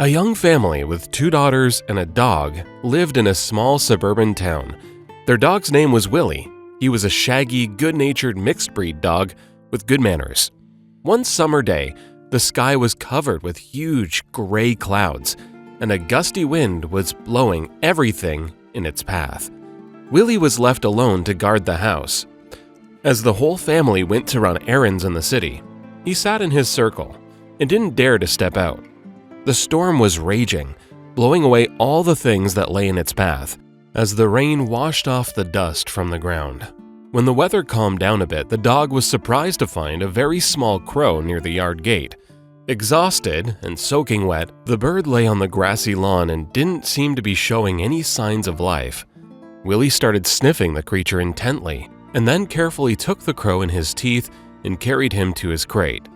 A young family with 2 daughters and a dog lived in a small suburban town. Their dog's name was Willy. He was a shaggy, good-natured mixed-breed dog with good manners. One summer day, the sky was covered with huge gray clouds, and a gusty wind was blowing everything in its path. Willy was left alone to guard the house. As the whole family went to run errands in the city, he sat in his circle and didn't dare to step out. The storm was raging, blowing away all the things that lay in its path, as the rain washed off the dust from the ground. When the weather calmed down a bit, the dog was surprised to find a very small crow near the yard gate. Exhausted and soaking wet, the bird lay on the grassy lawn and didn't seem to be showing any signs of life. Willy started sniffing the creature intently, and then carefully took the crow in his teeth and carried him to his crate.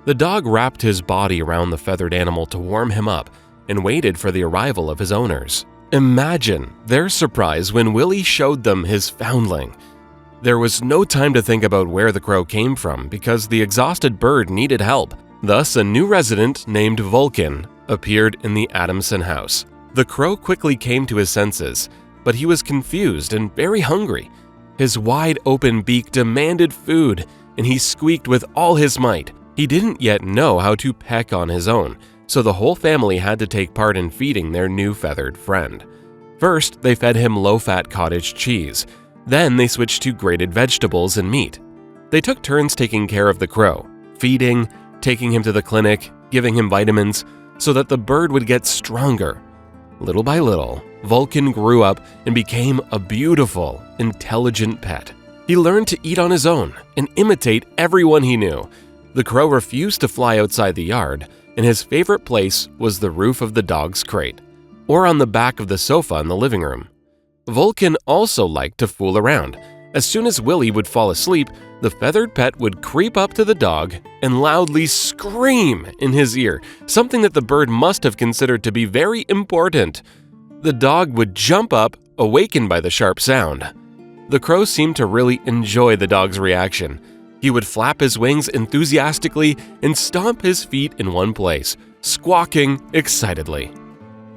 The dog wrapped his body around the feathered animal to warm him up and waited for the arrival of his owners. Imagine their surprise when Willy showed them his foundling. There was no time to think about where the crow came from because the exhausted bird needed help. Thus, a new resident named Vulcan appeared in the Adamson house. The crow quickly came to his senses, but he was confused and very hungry. His wide-open beak demanded food, and he squeaked with all his might. He didn't yet know how to peck on his own, so the whole family had to take part in feeding their new feathered friend. First, they fed him low-fat cottage cheese. Then they switched to grated vegetables and meat. They took turns taking care of the crow, feeding, taking him to the clinic, giving him vitamins, so that the bird would get stronger. Little by little, Vulcan grew up and became a beautiful, intelligent pet. He learned to eat on his own and imitate everyone he knew. The crow refused to fly outside the yard, and his favorite place was the roof of the dog's crate, or on the back of the sofa in the living room. Vulcan also liked to fool around. As soon as Willy would fall asleep, the feathered pet would creep up to the dog and loudly scream in his ear, something that the bird must have considered to be very important. The dog would jump up, awakened by the sharp sound. The crow seemed to really enjoy the dog's reaction. He would flap his wings enthusiastically and stomp his feet in one place, squawking excitedly.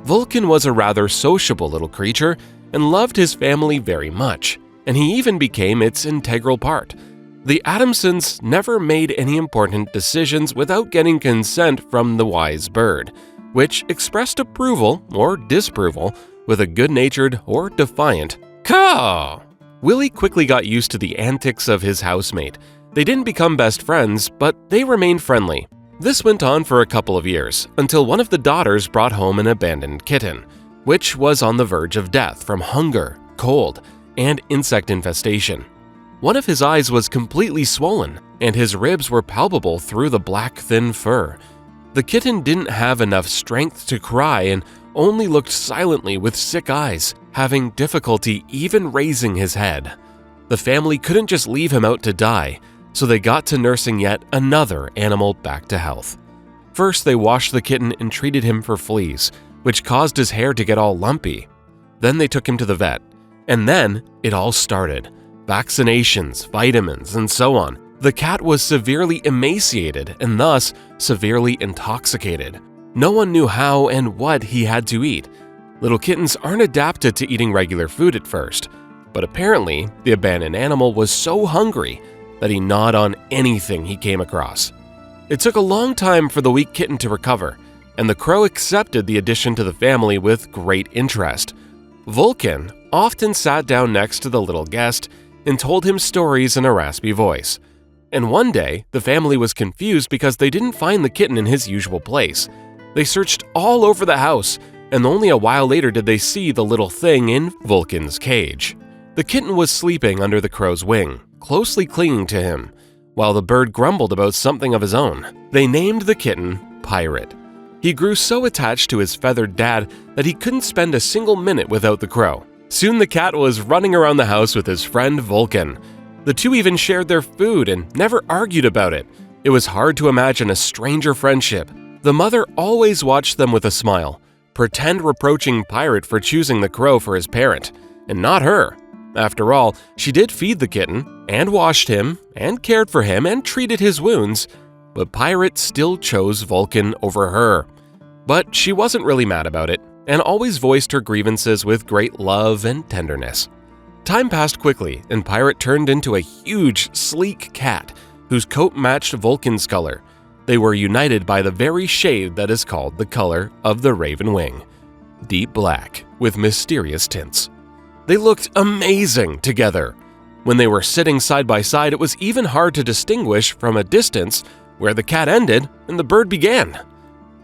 Vulcan was a rather sociable little creature and loved his family very much, and he even became its integral part. The Adamsons never made any important decisions without getting consent from the wise bird, which expressed approval or disapproval with a good-natured or defiant caw. Willy quickly got used to the antics of his housemate. They didn't become best friends, but they remained friendly. This went on for a couple of years, until one of the daughters brought home an abandoned kitten, which was on the verge of death from hunger, cold, and insect infestation. One of his eyes was completely swollen, and his ribs were palpable through the black, thin fur. The kitten didn't have enough strength to cry and only looked silently with sick eyes, having difficulty even raising his head. The family couldn't just leave him out to die, so they got to nursing yet another animal back to health. First, they washed the kitten and treated him for fleas, which caused his hair to get all lumpy. Then they took him to the vet, and then it all started. Vaccinations, vitamins, and so on. The cat was severely emaciated and thus severely intoxicated. No one knew how and what he had to eat. Little kittens aren't adapted to eating regular food at first, but apparently the abandoned animal was so hungry that he gnawed on anything he came across. It took a long time for the weak kitten to recover, and the crow accepted the addition to the family with great interest. Vulcan often sat down next to the little guest and told him stories in a raspy voice. And one day, the family was confused because they didn't find the kitten in his usual place. They searched all over the house, and only a while later did they see the little thing in Vulcan's cage. The kitten was sleeping under the crow's wing, closely clinging to him, while the bird grumbled about something of his own. They named the kitten Pirate. He grew so attached to his feathered dad that he couldn't spend a single minute without the crow. Soon the cat was running around the house with his friend Vulcan. The two even shared their food and never argued about it. It was hard to imagine a stranger friendship. The mother always watched them with a smile, pretend reproaching Pirate for choosing the crow for his parent, and not her. After all, she did feed the kitten, and washed him, and cared for him, and treated his wounds, but Pirate still chose Vulcan over her. But she wasn't really mad about it and always voiced her grievances with great love and tenderness. Time passed quickly, and Pirate turned into a huge, sleek cat whose coat matched Vulcan's color. They were united by the very shade that is called the color of the raven wing, deep black with mysterious tints. They looked amazing together. When they were sitting side by side, it was even hard to distinguish from a distance where the cat ended and the bird began.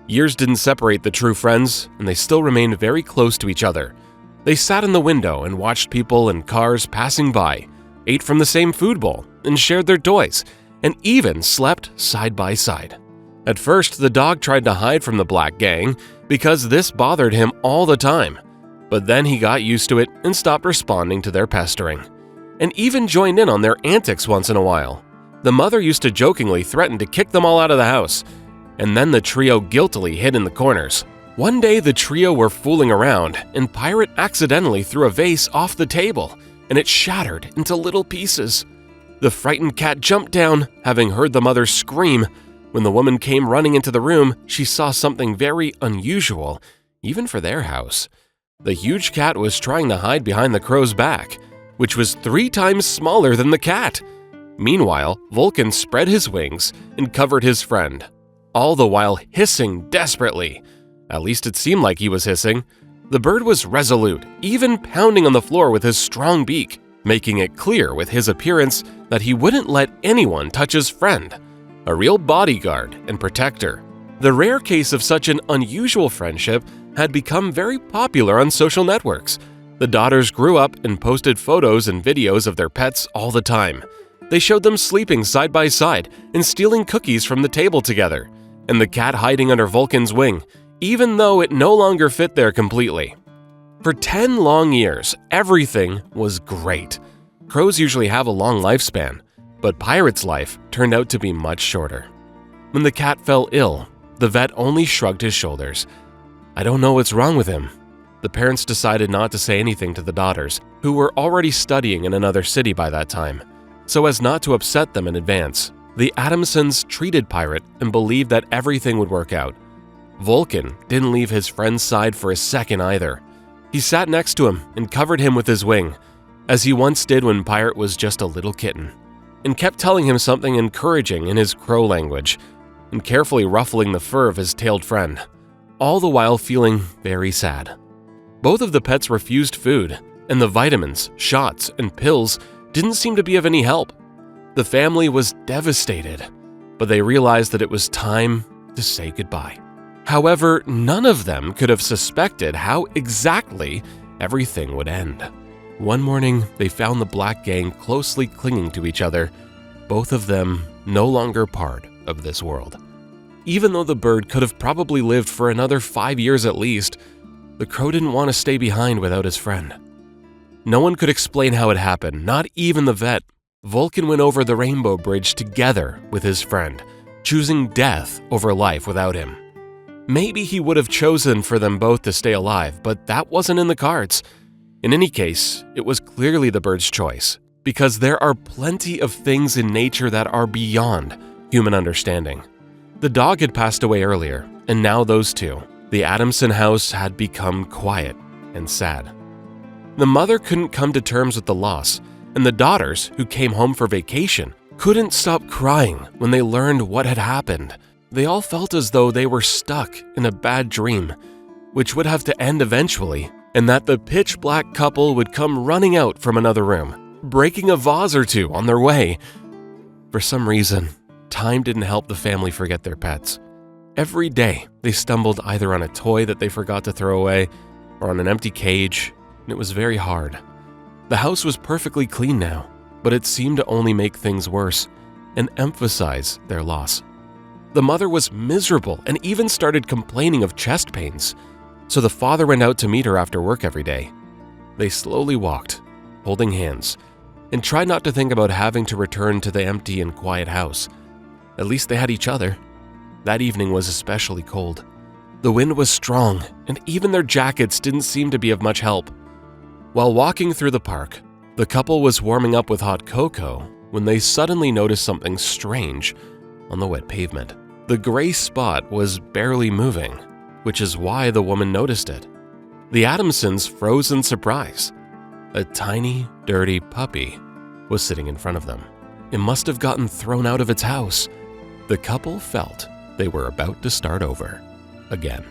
Years didn't separate the true friends, and they still remained very close to each other. They sat in the window and watched people and cars passing by, ate from the same food bowl, and shared their toys, and even slept side by side. At first, the dog tried to hide from the black gang because this bothered him all the time, but then he got used to it and stopped responding to their pestering, and even joined in on their antics once in a while. The mother used to jokingly threaten to kick them all out of the house, and then the trio guiltily hid in the corners. One day, the trio were fooling around, and Pirate accidentally threw a vase off the table, and it shattered into little pieces. The frightened cat jumped down, having heard the mother scream. When the woman came running into the room, she saw something very unusual, even for their house. The huge cat was trying to hide behind the crow's back, which was 3 times smaller than the cat. Meanwhile, Vulcan spread his wings and covered his friend, all the while hissing desperately. At least it seemed like he was hissing. The bird was resolute, even pounding on the floor with his strong beak, making it clear with his appearance that he wouldn't let anyone touch his friend, a real bodyguard and protector. The rare case of such an unusual friendship had become very popular on social networks. The daughters grew up and posted photos and videos of their pets all the time. They showed them sleeping side by side and stealing cookies from the table together, and the cat hiding under Vulcan's wing, even though it no longer fit there completely. For 10 long years, everything was great. Crows usually have a long lifespan, but Pirate's life turned out to be much shorter. When the cat fell ill, the vet only shrugged his shoulders. "I don't know what's wrong with him." The parents decided not to say anything to the daughters, who were already studying in another city by that time, so as not to upset them in advance. The Adamsons treated Pirate and believed that everything would work out. Vulcan didn't leave his friend's side for a second either. He sat next to him and covered him with his wing, as he once did when Pirate was just a little kitten, and kept telling him something encouraging in his crow language, and carefully ruffling the fur of his tailed friend, all the while feeling very sad. Both of the pets refused food, and the vitamins, shots, and pills didn't seem to be of any help. The family was devastated, but they realized that it was time to say goodbye. However, none of them could have suspected how exactly everything would end. One morning, they found the Black Gang closely clinging to each other, both of them no longer part of this world. Even though the bird could have probably lived for another 5 years at least, the crow didn't want to stay behind without his friend. No one could explain how it happened, not even the vet. Vulcan went over the Rainbow Bridge together with his friend, choosing death over life without him. Maybe he would have chosen for them both to stay alive, but that wasn't in the cards. In any case, it was clearly the bird's choice, because there are plenty of things in nature that are beyond human understanding. The dog had passed away earlier, and now those two. The Adamson house had become quiet and sad. The mother couldn't come to terms with the loss, and the daughters, who came home for vacation, couldn't stop crying when they learned what had happened. They all felt as though they were stuck in a bad dream, which would have to end eventually, and that the pitch-black couple would come running out from another room, breaking a vase or two on their way. For some reason, time didn't help the family forget their pets. Every day, they stumbled either on a toy that they forgot to throw away or on an empty cage, and it was very hard. The house was perfectly clean now, but it seemed to only make things worse and emphasize their loss. The mother was miserable and even started complaining of chest pains, so the father went out to meet her after work every day. They slowly walked, holding hands, and tried not to think about having to return to the empty and quiet house. At least they had each other. That evening was especially cold. The wind was strong, and even their jackets didn't seem to be of much help. While walking through the park, the couple was warming up with hot cocoa when they suddenly noticed something strange on the wet pavement. The gray spot was barely moving, which is why the woman noticed it. The Adamsons froze in surprise. A tiny, dirty puppy was sitting in front of them. It must have gotten thrown out of its house. The couple felt they were about to start over again.